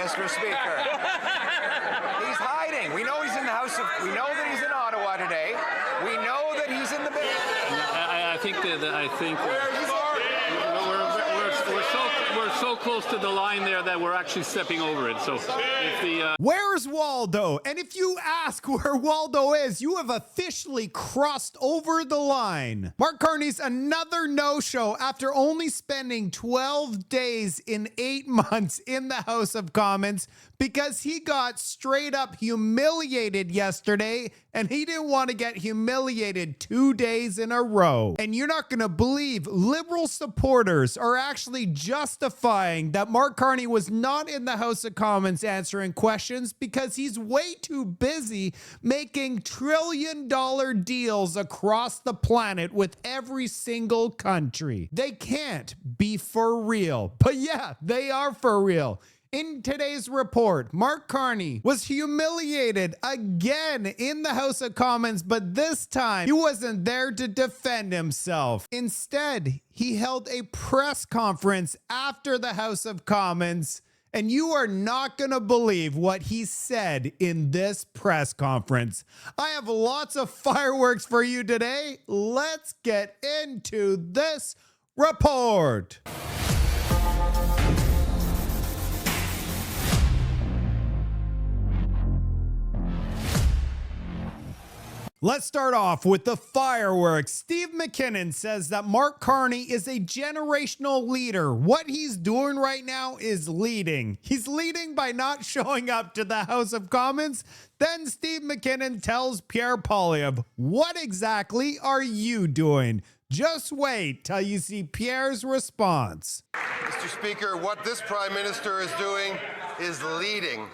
Mr. Speaker. He's hiding. We know he's in the House of... We know that he's in Ottawa today. We know that he's in the... I think we're so close to the line there that we're actually stepping over it. So if the Where's Waldo? And if you ask where Waldo is, you have officially crossed over the line. Mark Carney's another no-show after only spending 12 days in 8 months in the House of Commons because he got straight up humiliated yesterday and he didn't want to get humiliated 2 days in a row. And you're not going to believe Liberal supporters are actually justifying that Mark Carney was not in the House of Commons answering questions because he's way too busy making trillion-dollar deals across the planet with every single country. They can't be for real. But yeah, they are for real. In today's report, Mark Carney was humiliated again in the House of Commons, but this time he wasn't there to defend himself. Instead, he held a press conference after the House of Commons, and you are not going to believe what he said in this press conference. I have lots of fireworks for you today. Let's get into this report. Let's start off with the fireworks. Steve McKinnon says that Mark Carney is a generational leader. What he's doing right now is leading. He's leading by not showing up to the House of Commons. Then Steve McKinnon tells Pierre Poilievre, what exactly are you doing? Just wait till you see Pierre's response. Mr. Speaker, what this Prime Minister is doing is leading.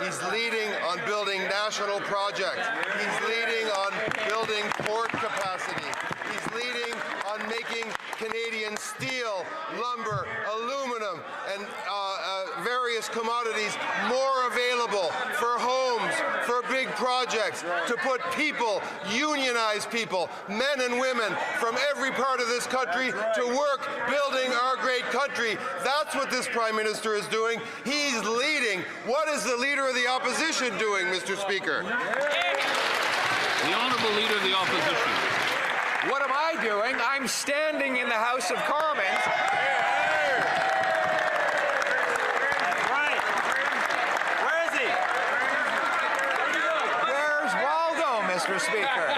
He's leading on building national projects. He's leading on building port capacity. He's leading on making Canadian steel, lumber, aluminum, and various commodities more available for homes, for big projects, to put people, unionized people, men and women from every part of this country to work building our great country. That's what this Prime Minister is doing. He's leading. What is the Leader of the Opposition doing, Mr. Speaker? The Honourable Leader of the Opposition. What am I doing? I'm standing in the House of Commons. Right. Where is he? Where's Waldo, Mr. Speaker?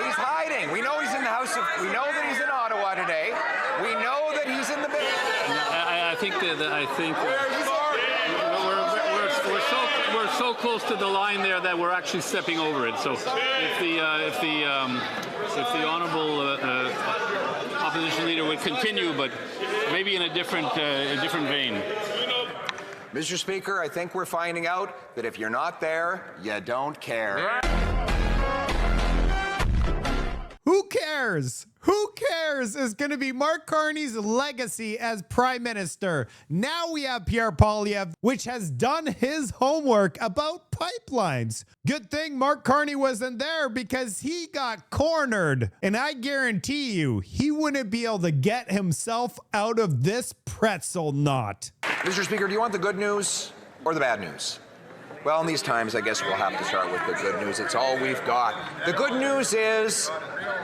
He's hiding. We know he's in the House of... We know that he's in Ottawa today. We know that he's in the... We're so close to the line there that we're actually stepping over it. So if the Honourable Opposition Leader would continue, but maybe in a different vein. Mr. Speaker, I think we're finding out that if you're not there, you don't care. Who cares? Who cares is going to be Mark Carney's legacy as Prime Minister. Now we have Pierre Poilievre, which has done his homework about pipelines. Good thing Mark Carney wasn't there because he got cornered. And I guarantee you, he wouldn't be able to get himself out of this pretzel knot. Mr. Speaker, do you want the good news or the bad news? Well, in these times, I guess we'll have to start with the good news. It's all we've got. The good news is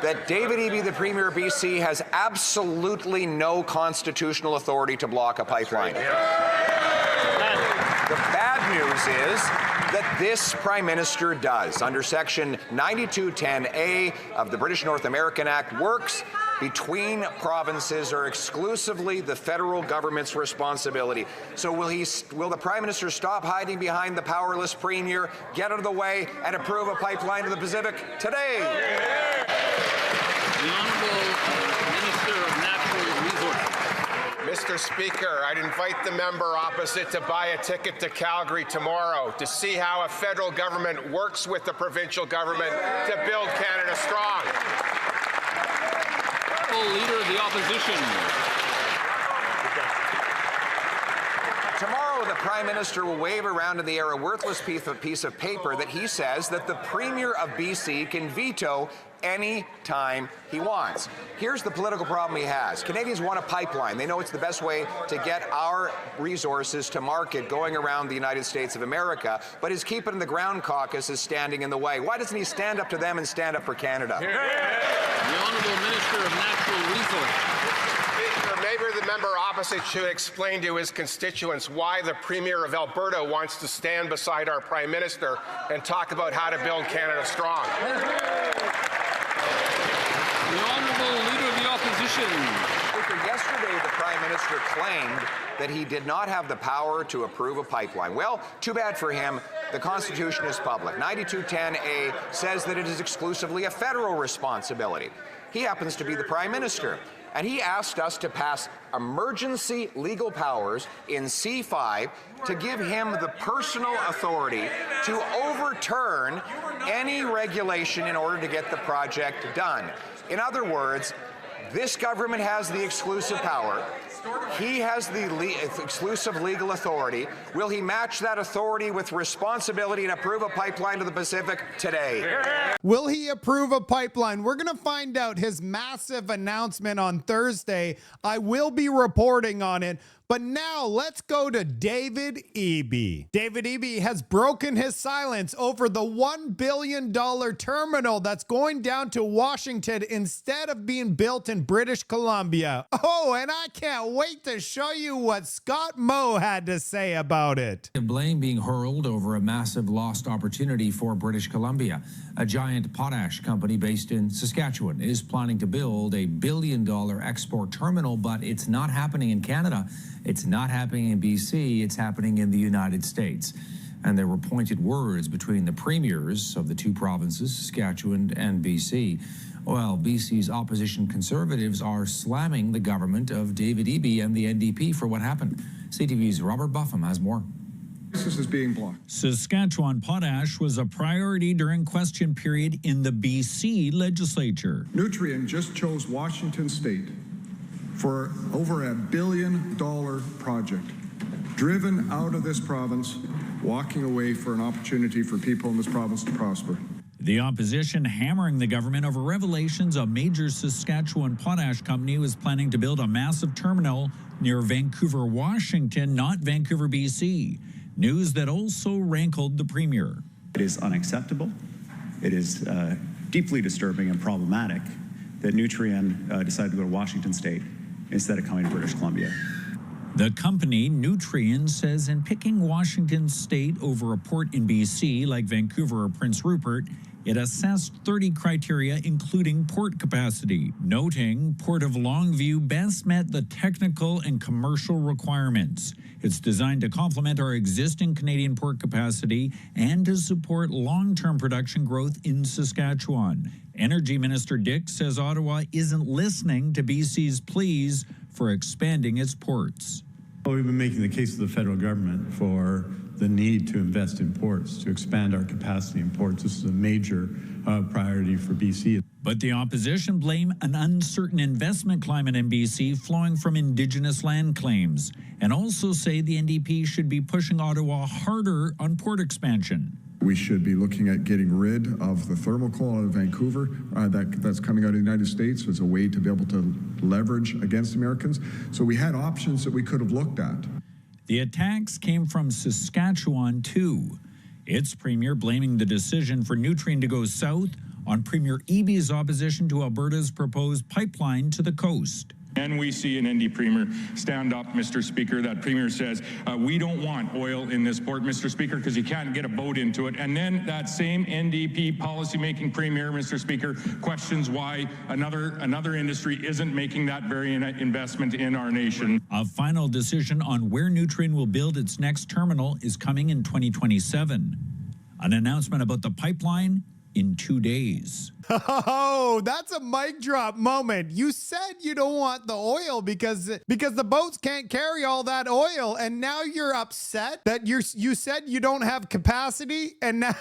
that David Eby, the Premier of BC, has absolutely no constitutional authority to block a pipeline. The bad news is that this Prime Minister does. Under Section 9210A of the British North American Act, works between provinces are exclusively the federal government's responsibility. So will the Prime Minister stop hiding behind the powerless Premier, get out of the way, and approve a pipeline to the Pacific today? The Honourable Minister of Natural Resources. Mr. Speaker, I'd invite the member opposite to buy a ticket to Calgary tomorrow to see how a federal government works with the provincial government to build Canada strong. Leader of the Opposition. Tomorrow the Prime Minister will wave around in the air a worthless piece of paper that he says that the Premier of BC can veto any time he wants. Here's the political problem he has. Canadians want a pipeline. They know it's the best way to get our resources to market going around the United States of America, but his Keep It in the Ground caucus is standing in the way. Why doesn't he stand up to them and stand up for Canada? The Honourable Minister of Natural Resources. Maybe the member opposite should explain to his constituents why the Premier of Alberta wants to stand beside our Prime Minister and talk about how to build Canada strong. The Honourable Leader of the Opposition. Speaker, yesterday the Prime Minister claimed that he did not have the power to approve a pipeline. Well, too bad for him. The Constitution is public. 9210A says that it is exclusively a federal responsibility. He happens to be the Prime Minister, and he asked us to pass emergency legal powers in C5 to give him the personal authority to overturn any regulation in order to get the project done. In other words, this government has the exclusive power. He has the exclusive legal authority. Will he match that authority with responsibility and approve a pipeline to the Pacific today? Will he approve a pipeline? We're going to find out his massive announcement on Thursday. I will be reporting on it. But now let's go to David Eby. David Eby has broken his silence over the $1 billion terminal that's going down to Washington instead of being built in British Columbia. Oh, and I can't wait to show you what Scott Moe had to say about it. Blame being hurled over a massive lost opportunity for British Columbia. A giant potash company based in Saskatchewan is planning to build a $1 billion export terminal, but it's not happening in Canada. It's not happening in BC, it's happening in the United States. And there were pointed words between the premiers of the two provinces, Saskatchewan and BC. Well, BC's opposition Conservatives are slamming the government of David Eby and the NDP for what happened. CTV's Robert Buffum has more. This is being blocked. Saskatchewan potash was a priority during question period in the BC legislature. Nutrien just chose Washington State for over $1 billion project, driven out of this province, walking away for an opportunity for people in this province to prosper. The opposition hammering the government over revelations a major Saskatchewan potash company was planning to build a massive terminal near Vancouver, Washington, not Vancouver, BC. News that also rankled the premier. It is unacceptable. It is deeply disturbing and problematic that Nutrien decided to go to Washington State instead of coming to British Columbia. The company, Nutrien, says in picking Washington State over a port in BC like Vancouver or Prince Rupert, it assessed 30 criteria, including port capacity, noting Port of Longview best met the technical and commercial requirements. It's designed to complement our existing Canadian port capacity and to support long-term production growth in Saskatchewan. Energy Minister Dick says Ottawa isn't listening to BC's pleas for expanding its ports. Well, we've been making the case to the federal government for the need to invest in ports, to expand our capacity in ports. This is a major priority for BC. But the opposition blame an uncertain investment climate in BC flowing from Indigenous land claims, and also say the NDP should be pushing Ottawa harder on port expansion. We should be looking at getting rid of the thermal coal out of Vancouver that's coming out of the United States as a way to be able to leverage against Americans. So we had options that we could have looked at. The attacks came from Saskatchewan, too. Its premier blaming the decision for Nutrien to go south on Premier Eby's opposition to Alberta's proposed pipeline to the coast. And we see an ND Premier stand up, Mr. Speaker. That Premier says, we don't want oil in this port, Mr. Speaker, because you can't get a boat into it. And then that same NDP policymaking Premier, Mr. Speaker, questions why another industry isn't making that very investment in our nation. A final decision on where Nutrien will build its next terminal is coming in 2027. An announcement about the pipeline in 2 days. Oh, that's a mic drop moment. You said you don't want the oil because the boats can't carry all that oil, and now you're upset that you said you don't have capacity, and now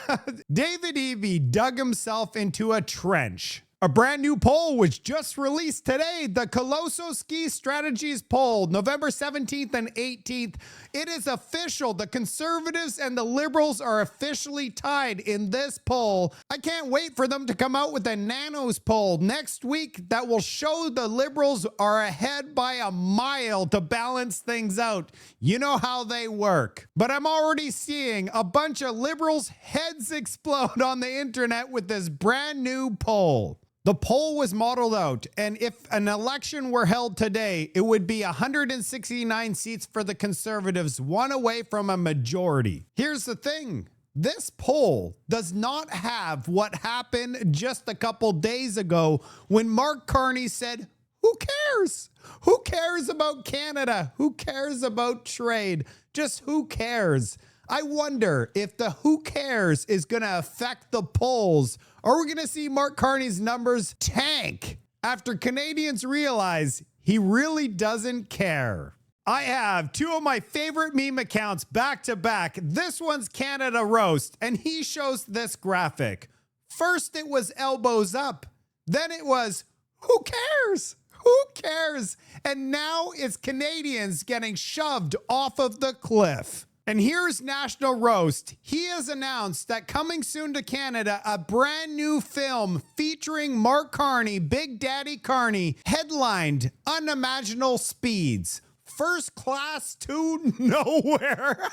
David Eby dug himself into a trench. A brand new poll was just released today. The Colosso Ski Strategies poll, November 17th and 18th. It is official. The Conservatives and the Liberals are officially tied in this poll. I can't wait for them to come out with a Nanos poll next week that will show the Liberals are ahead by a mile to balance things out. You know how they work. But I'm already seeing a bunch of Liberals' heads explode on the internet with this brand new poll. The poll was modeled out, and if an election were held today, it would be 169 seats for the Conservatives, one away from a majority. Here's the thing. This poll does not have what happened just a couple days ago when Mark Carney said, who cares? Who cares about Canada? Who cares about trade? Just who cares? I wonder if the who cares is going to affect the polls. Are we going to see Mark Carney's numbers tank after Canadians realize he really doesn't care? I have two of my favorite meme accounts back to back. This one's Canada Roast, and he shows this graphic. First, it was elbows up. Then it was, who cares? Who cares? And now it's Canadians getting shoved off of the cliff. And here's National Roast. He has announced that coming soon to Canada, a brand new film featuring Mark Carney, Big Daddy Carney, headlined Unimaginable Speeds. First class to nowhere.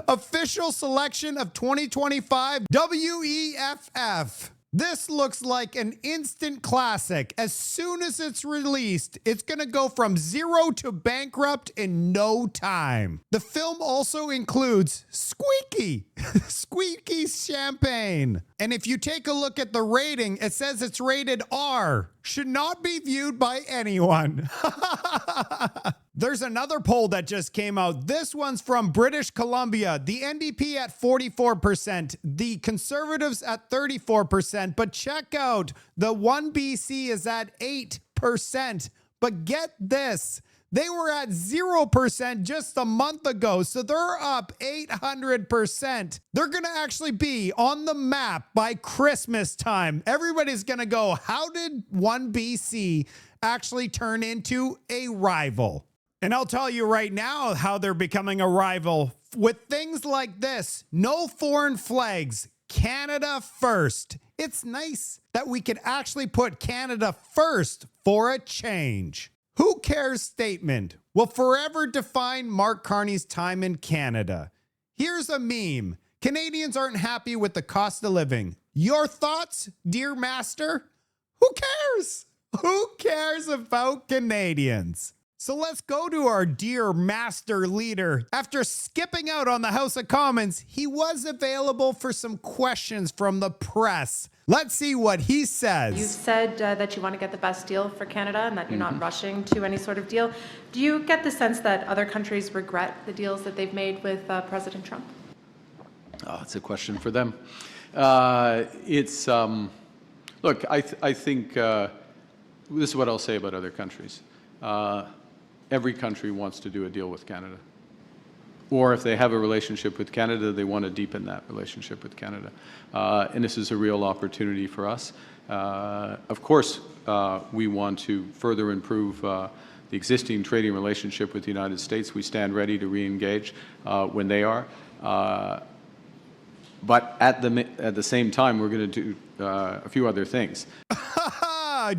Official selection of 2025 WEFF. This looks like an instant classic. As soon as it's released, it's going to go from zero to bankrupt in no time. The film also includes Squeaky, Squeaky Champagne. And if you take a look at the rating, it says it's rated R. Should not be viewed by anyone. There's another poll that just came out. This one's from British Columbia. The NDP at 44%, the Conservatives at 34%. But check out, the 1BC is at 8%. But get this, they were at 0% just a month ago, so they're up 800%. They're going to actually be on the map by Christmas time. Everybody's going to go, how did 1BC actually turn into a rival? And I'll tell you right now how they're becoming a rival. With things like this, no foreign flags, Canada first. It's nice that we can actually put Canada first for a change. Who cares statement will forever define Mark Carney's time in Canada. Here's a meme. Canadians aren't happy with the cost of living. Your thoughts, dear master? Who cares? Who cares about Canadians? So let's go to our dear master leader. After skipping out on the House of Commons, he was available for some questions from the press. Let's see what he says. You've said that you want to get the best deal for Canada and that you're not rushing to any sort of deal. Do you get the sense that other countries regret the deals that they've made with President Trump? Oh, it's a question for them. Look, I think this is what I'll say about other countries. Every country wants to do a deal with Canada. Or if they have a relationship with Canada, they want to deepen that relationship with Canada. And this is a real opportunity for us. Of course, we want to further improve the existing trading relationship with the United States. We stand ready to re-engage when they are. But at the same time, we're going to do a few other things.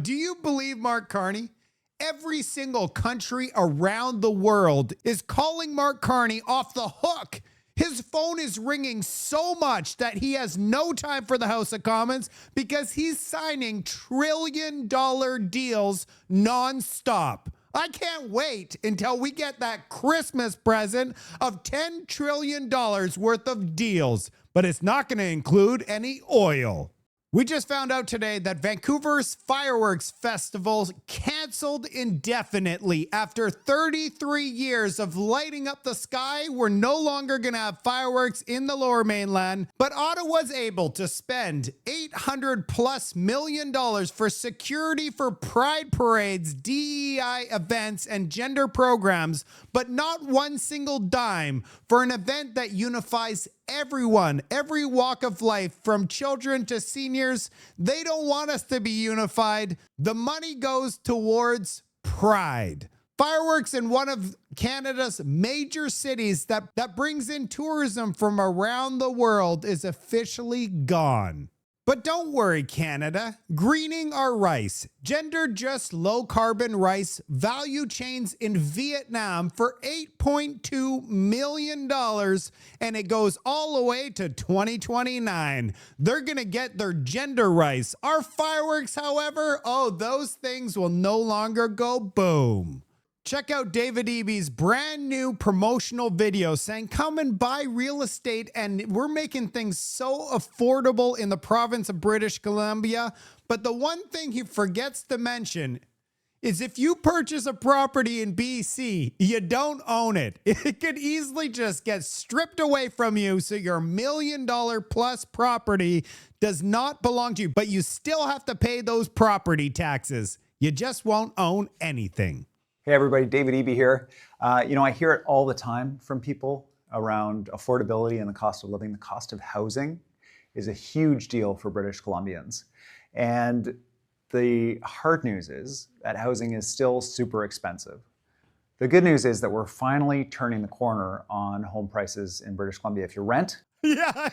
Do you believe Mark Carney? Every single country around the world is calling Mark Carney off the hook. His phone is ringing so much that he has no time for the House of Commons because he's signing trillion-dollar deals nonstop. I can't wait until we get that Christmas present of $10 trillion worth of deals, but it's not going to include any oil. We just found out today that Vancouver's fireworks festival canceled indefinitely. After 33 years of lighting up the sky, we're no longer going to have fireworks in the Lower Mainland. But Ottawa's able to spend $800+ million for security for pride parades, DEI events, and gender programs, but not one single dime for an event that unifies everyone, every walk of life, from children to seniors years. They don't want us to be unified. The money goes towards pride. Fireworks in one of Canada's major cities that brings in tourism from around the world is officially gone. But don't worry, Canada. Greening our rice, gender-just low-carbon rice value chains in Vietnam for $8.2 million, and it goes all the way to 2029. They're going to get their gender rice. Our fireworks, however, oh, those things will no longer go boom. Check out David Eby's brand new promotional video saying, come and buy real estate, and we're making things so affordable in the province of British Columbia. But the one thing he forgets to mention is if you purchase a property in BC, you don't own it. It could easily just get stripped away from you, so your $1 million plus property does not belong to you, but you still have to pay those property taxes. You just won't own anything. Hey everybody, David Eby here. I hear it all the time from people around affordability and the cost of living. The cost of housing is a huge deal for British Columbians. And the hard news is that housing is still super expensive. The good news is that we're finally turning the corner on home prices in British Columbia. If you rent, yeah.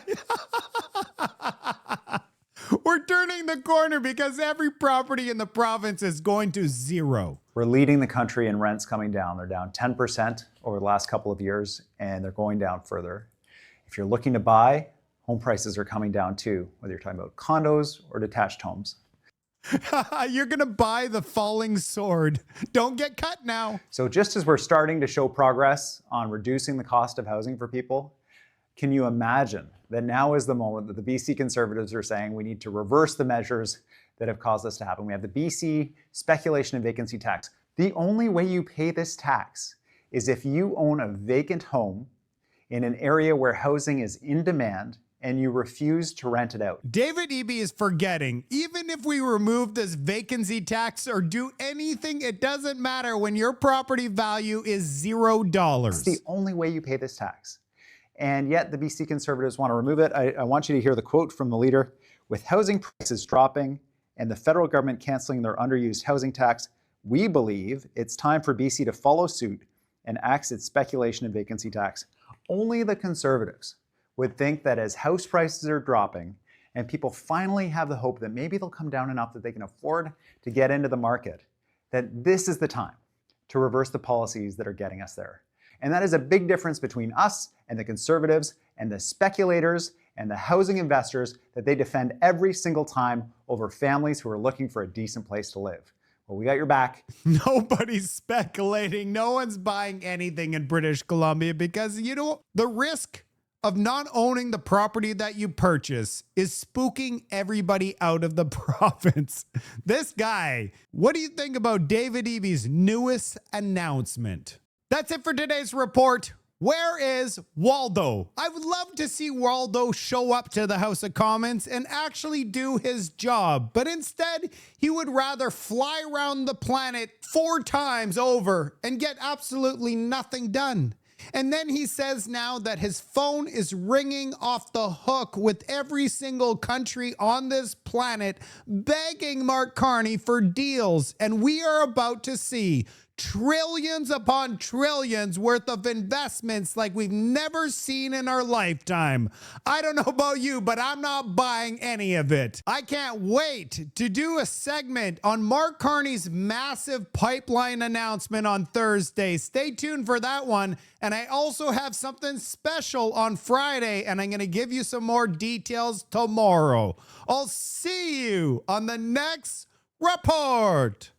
We're turning the corner because every property in the province is going to zero. We're leading the country in rents coming down. They're down 10% over the last couple of years, and they're going down further. If you're looking to buy, home prices are coming down too, whether you're talking about condos or detached homes. You're going to buy the falling sword. Don't get cut now. So just as we're starting to show progress on reducing the cost of housing for people, can you imagine that now is the moment that the BC Conservatives are saying we need to reverse the measures that have caused this to happen? We have the BC speculation and vacancy tax. The only way you pay this tax is if you own a vacant home in an area where housing is in demand and you refuse to rent it out. David Eby is forgetting, even if we remove this vacancy tax or do anything, it doesn't matter when your property value is $0. It's the only way you pay this tax. And yet the BC Conservatives want to remove it. I want you to hear the quote from the leader. With housing prices dropping and the federal government canceling their underused housing tax, we believe it's time for BC to follow suit and axe its speculation and vacancy tax. Only the Conservatives would think that as house prices are dropping and people finally have the hope that maybe they'll come down enough that they can afford to get into the market, that this is the time to reverse the policies that are getting us there. And that is a big difference between us and the Conservatives and the speculators and the housing investors that they defend every single time over families who are looking for a decent place to live. Well, we got your back. Nobody's speculating. No one's buying anything in British Columbia because, the risk of not owning the property that you purchase is spooking everybody out of the province. This guy, what do you think about David Eby's newest announcement? That's it for today's report. Where is Waldo? I would love to see Waldo show up to the House of Commons and actually do his job. But instead, he would rather fly around the planet 4 times over and get absolutely nothing done. And then he says now that his phone is ringing off the hook with every single country on this planet begging Mark Carney for deals. And we are about to see trillions upon trillions worth of investments like we've never seen in our lifetime. I don't know about you, but I'm not buying any of it. I can't wait to do a segment on Mark Carney's massive pipeline announcement on Thursday. Stay tuned for that one. And I also have something special on Friday, and I'm going to give you some more details tomorrow. I'll see you on the next report.